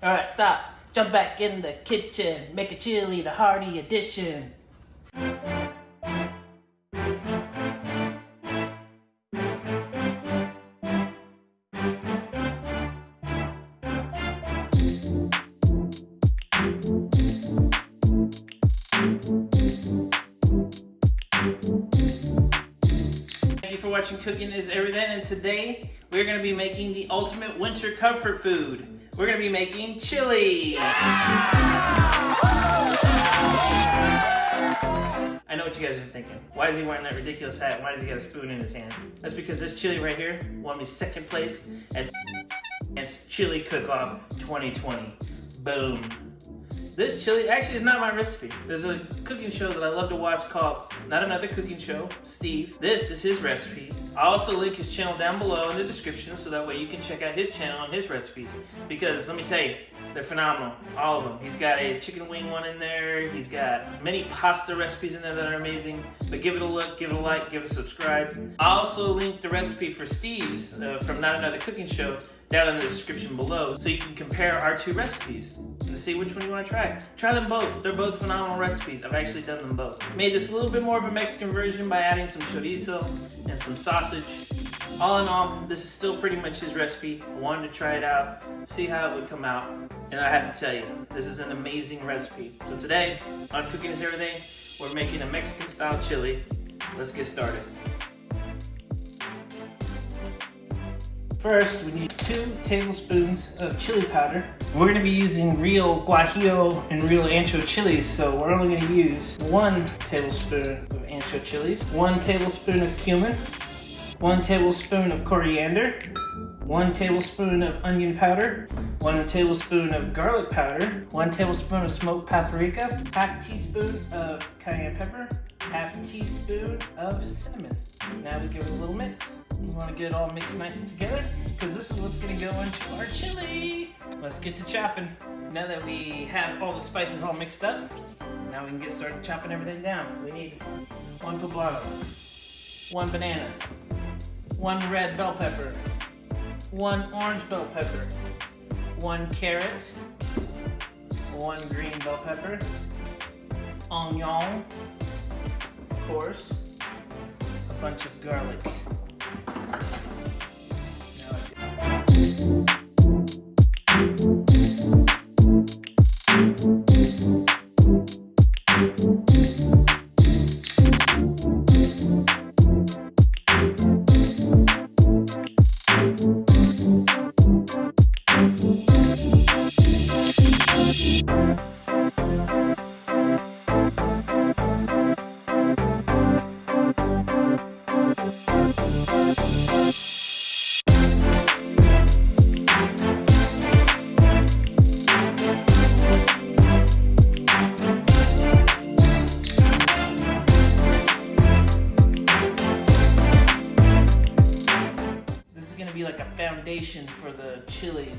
Alright, stop. Jump back in the kitchen. Make a chili the hearty edition. Thank you for watching Cooking is Everything, and today we're going to be making the ultimate winter comfort food. We're going to be making chili. I know what you guys are thinking. Why is he wearing that ridiculous hat? Why does he got a spoon in his hand? That's because this chili right here won me second place at Chili Cook-Off 2020. Boom. This chili actually is not my recipe. There's a cooking show that I love to watch called Not Another Cooking Show, Steve. This is his recipe. I'll also link his channel down below in the description so that way you can check out his channel and his recipes. Because let me tell you, they're phenomenal. All of them. He's got a chicken wing one in there. He's got many pasta recipes in there that are amazing. But give it a look, give it a like, give it a subscribe. I'll also link the recipe for Steve's from Not Another Cooking Show down in the description below so you can compare our two recipes and see which one you want to try. Try them both. They're both phenomenal recipes. I've actually done them both. Made this a little bit more of a Mexican version by adding some chorizo and some sausage. All in all, this is still pretty much his recipe. I wanted to try it out, see how it would come out, and I have to tell you, this is an amazing recipe. So today, on Cooking is Everything, we're making a Mexican style chili. Let's get started. First, we need 2 tablespoons of chili powder. We're going to be using real Guajillo and real Ancho chilies, so we're only going to use 1 tablespoon of Ancho chilies, 1 tablespoon of cumin, 1 tablespoon of coriander, 1 tablespoon of onion powder, 1 tablespoon of garlic powder, 1 tablespoon of smoked paprika, 1/2 teaspoon of cayenne pepper, 1/2 teaspoon of cinnamon. Now we give it a little mix. You want to get it all mixed nice and together because this is what's going to go into our chili. Let's get to chopping. Now that we have all the spices all mixed up, now we can get started chopping everything down. We need 1 poblano, 1 banana, 1 red bell pepper, 1 orange bell pepper, 1 carrot, 1 green bell pepper, onion, of course, a bunch of garlic. Like a foundation for the chili.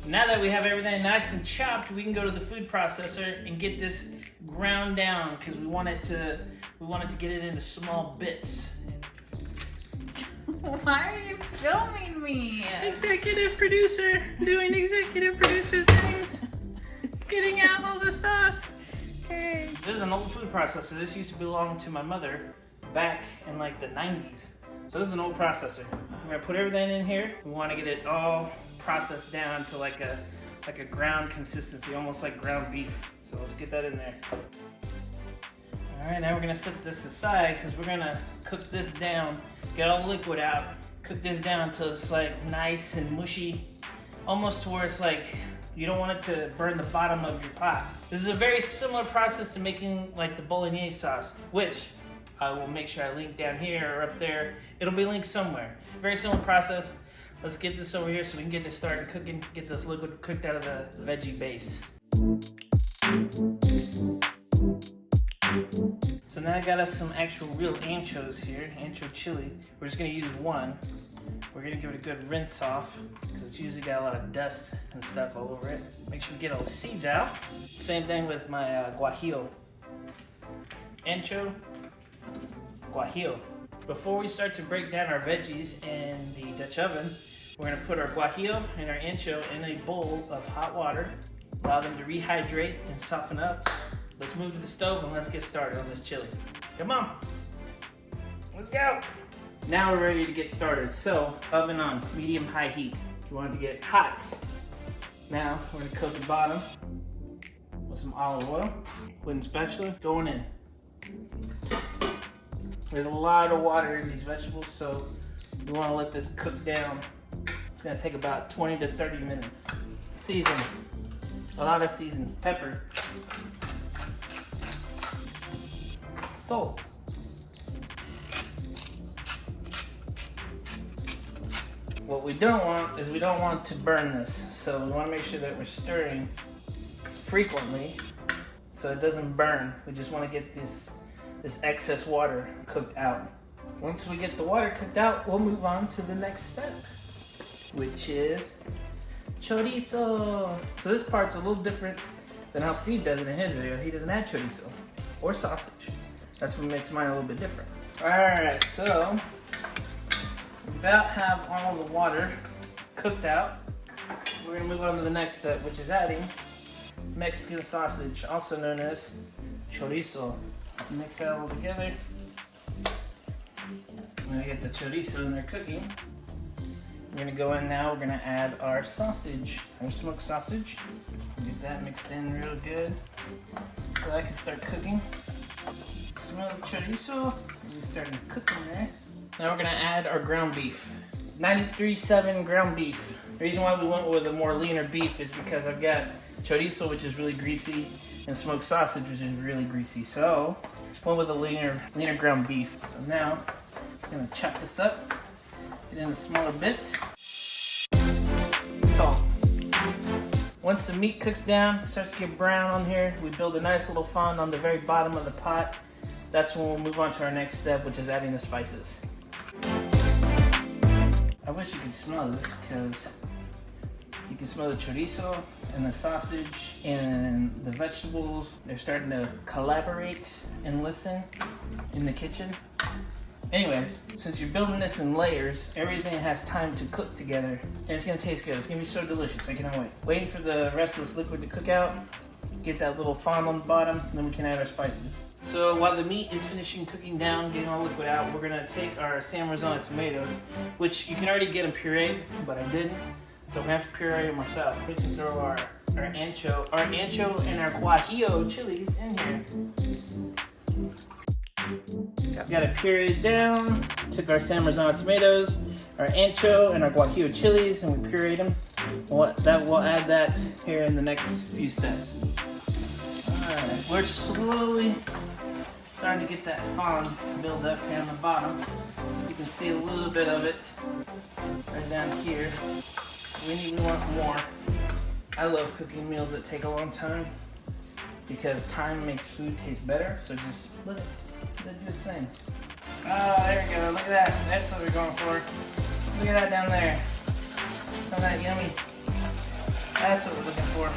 Now that we have everything nice and chopped, we can go to the food processor and get this ground down because we want to get it into small bits. Why are you filming me? Executive producer doing executive producer things, getting out all the stuff. Hey, this is an old food processor. This used to belong to my mother back in like the 90s. So this is an old processor. We're gonna put everything in here. We want to get it all processed down to like a ground consistency, almost like ground beef. So let's get that in there. All right, now we're gonna set this aside because we're gonna cook this down, get all the liquid out, cook this down until it's like nice and mushy, almost to where it's like you don't want it to burn the bottom of your pot. This is a very similar process to making like the bolognese sauce, which I will make sure I link down here or up there. It'll be linked somewhere. Very similar process. Let's get this over here so we can get this started cooking, get this liquid cooked out of the veggie base. So now I got us some actual real anchos here, ancho chili. We're just gonna use 1. We're gonna give it a good rinse off because it's usually got a lot of dust and stuff all over it. Make sure we get all the seeds out. Same thing with my guajillo. Ancho, guajillo. Before we start to break down our veggies in the Dutch oven, We're gonna put our guajillo and our ancho in a bowl of hot water, allow them to rehydrate and soften up. Let's move to the stove and let's get started on this chili. Come on, let's go. Now we're ready to get started. So, oven on, medium-high heat. You want it to get hot. Now, we're gonna coat the bottom with some olive oil. Wooden spatula going in. There's a lot of water in these vegetables, so you wanna let this cook down. It's gonna take about 20 to 30 minutes. Season, a lot of season. Pepper. Salt. What we don't want is we don't want to burn this. So we want to make sure that we're stirring frequently so it doesn't burn. We just want to get this excess water cooked out. Once we get the water cooked out, we'll move on to the next step, which is chorizo. So this part's a little different than how Steve does it in his video. He doesn't add chorizo or sausage. That's what makes mine a little bit different. All right, so we about have all the water cooked out. We're gonna move on to the next step, which is adding Mexican sausage, also known as chorizo. Mix that all together. I'm gonna get the chorizo in there cooking. We're gonna go in now, we're gonna add our sausage, our smoked sausage. Get that mixed in real good so I can start cooking. Smell the chorizo, it's starting cooking there. Now we're gonna add our ground beef. 93.7 ground beef. The reason why we went with a more leaner beef is because I've got chorizo, which is really greasy, and smoked sausage, which is really greasy. So, went with a leaner ground beef. So now, I'm gonna chop this up, get into smaller bits. Salt. Once the meat cooks down, starts to get brown on here, we build a nice little fond on the very bottom of the pot. That's when we'll move on to our next step, which is adding the spices. I wish you could smell this because you can smell the chorizo and the sausage and the vegetables. They're starting to collaborate and listen in the kitchen. Anyways, since you're building this in layers, everything has time to cook together and it's gonna taste good. It's gonna be so delicious, I cannot wait. Waiting for the rest of this liquid to cook out, get that little fond on the bottom, and then we can add our spices. So while the meat is finishing cooking down, getting all the liquid out, we're gonna take our San Marzano tomatoes, which you can already get them pureed, but I didn't. So I'm gonna have to puree them myself. We can throw our ancho and our guajillo chilies in here. Got it pureed down. Took our San Marzano tomatoes, our ancho and our guajillo chilies, and we pureed them. We'll add that here in the next few steps. Alright, we're slowly starting to get that fond build up here on the bottom. You can see a little bit of it right down here. We want more. I love cooking meals that take a long time because time makes food taste better. So just let it do its thing. Oh, there we go. Look at that. That's what we're going for. Look at that down there. Isn't that yummy? That's what we're looking for.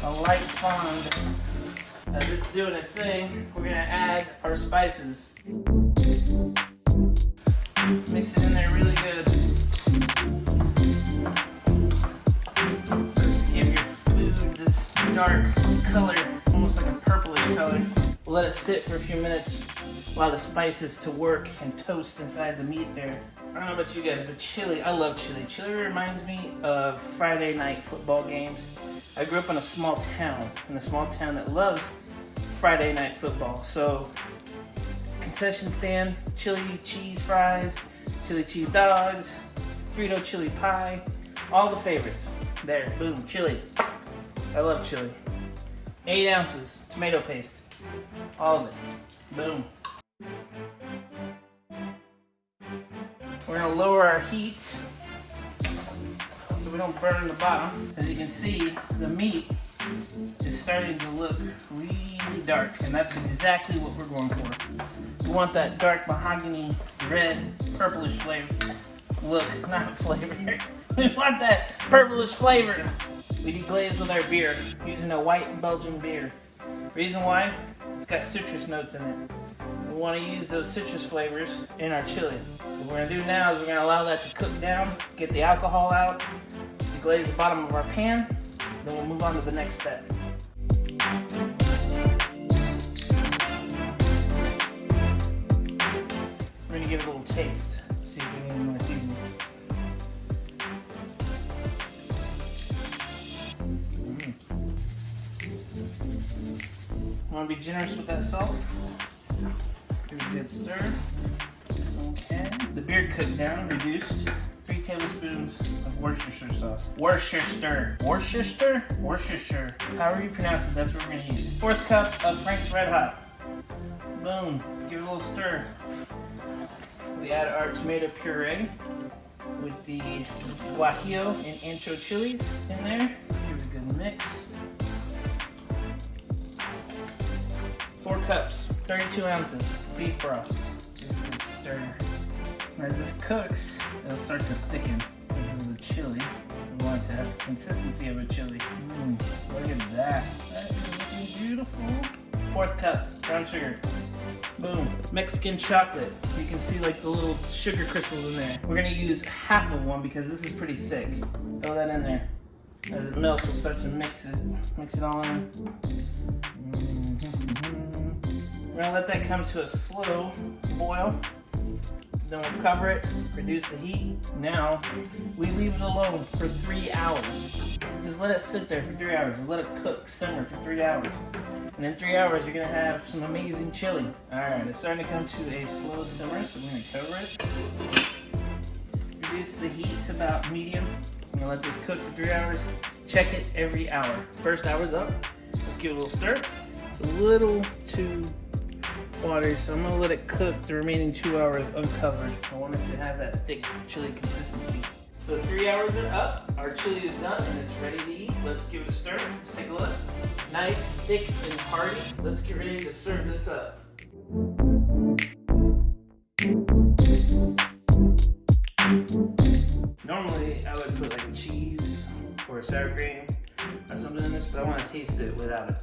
A light fond. As it's doing its thing, we're gonna add our spices. Mix it in there really good. So just give your food this dark color, almost like a purplish color. We'll let it sit for a few minutes, allow the spices to work and toast inside the meat there. I don't know about you guys, but chili, I love chili. Chili reminds me of Friday night football games. I grew up in a small town that loves Friday night football. So, concession stand, chili cheese fries, chili cheese dogs, Frito chili pie, all the favorites. There, boom, chili. I love chili. 8 ounces tomato paste, all of it. Boom. We're gonna lower our heat so we don't burn the bottom. As you can see, the meat is starting to look really dark, and that's exactly what we're going for. We want that dark mahogany, red, purplish flavor. Look, not flavor. We want that purplish flavor. We deglaze with our beer, using a white Belgian beer. Reason why? It's got citrus notes in it. we want to use those citrus flavors in our chili. What we're going to do now is we're going to allow that to cook down, get the alcohol out, glaze the bottom of our pan, then we'll move on to the next step. We're going to give it a little taste, see if we need any more seasoning. Want to be generous with that salt. Give it a good stir. Okay. The beer cooked down, reduced. 3 tablespoons of Worcestershire sauce. Worcestershire. However you pronounce it, that's what we're going to use. 1/4 cup of Frank's Red Hot. Boom. Give it a little stir. We add our tomato puree with the Guajillo and Ancho chilies in there. Give it a good mix. 4 cups, 32 ounces beef broth. Give it a good stir. As this cooks, it'll start to thicken. This is a chili. We want it to have the consistency of a chili. Look at that. That is looking beautiful. 4th cup, brown sugar. Boom. Mexican chocolate. You can see like the little sugar crystals in there. We're gonna use half of one because this is pretty thick. Throw that in there. As it melts, we'll start to mix it all in. We're gonna let that come to a slow boil. Then we'll cover it, reduce the heat. Now, we leave it alone for 3 hours. Just let it sit there for 3 hours. Just let it cook, simmer for 3 hours. And in 3 hours, you're gonna have some amazing chili. All right, it's starting to come to a slow simmer, so we're gonna cover it. Reduce the heat to about medium. I'm gonna let this cook for 3 hours. Check it every hour. First hour's up. Let's give it a little stir. It's a little too watery, so I'm gonna let it cook the remaining 2 hours uncovered. I want it to have that thick chili consistency. So 3 hours are up, our chili is done and it's ready to eat. Let's give it a stir. Let's take a look. Nice, thick, and hearty. Let's get ready to serve this up. Normally, I would put like cheese or sour cream or something in this, but I want to taste it without it.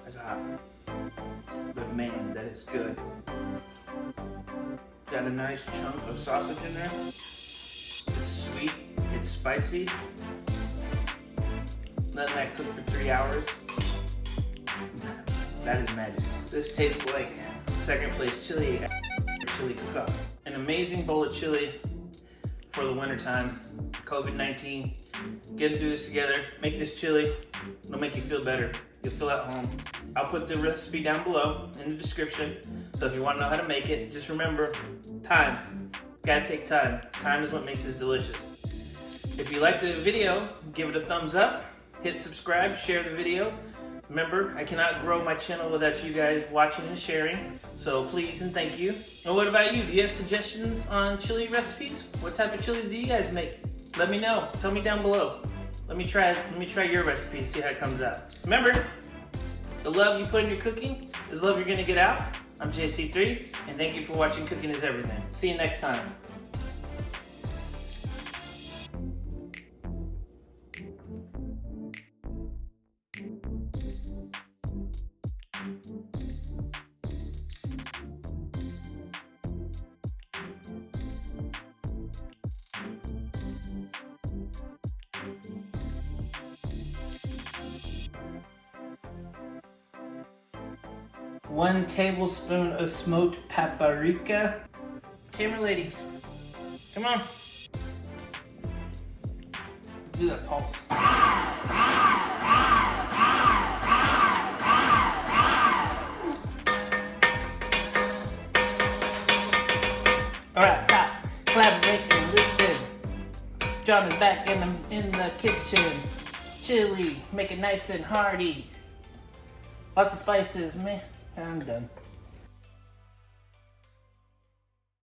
That's hot. But man, that is good. Got a nice chunk of sausage in there. It's sweet, it's spicy. Letting that cook for 3 hours. That is magic. This tastes like second place chili cook-off. An amazing bowl of chili for the wintertime. COVID-19. Getting through this together. Make this chili. It'll make you feel better. You'll feel at home. I'll put the recipe down below in the description. So if you want to know how to make it, just remember, time. Gotta take time. Time is what makes this delicious. If you like the video, give it a thumbs up. Hit subscribe, share the video. Remember, I cannot grow my channel without you guys watching and sharing. So please and thank you. And what about you? Do you have suggestions on chili recipes? What type of chilies do you guys make? Let me know. Tell me down below. Let me try your recipe and see how it comes out. Remember, the love you put in your cooking is love you're gonna get out. I'm JC3, and thank you for watching Cooking is Everything. See you next time. One tablespoon of smoked paprika. Camera lady, come on. Let's do that pulse. All right, stop. Collaborate and listen. John is back in the kitchen. Chili, make it nice and hearty. Lots of spices, man. I'm done.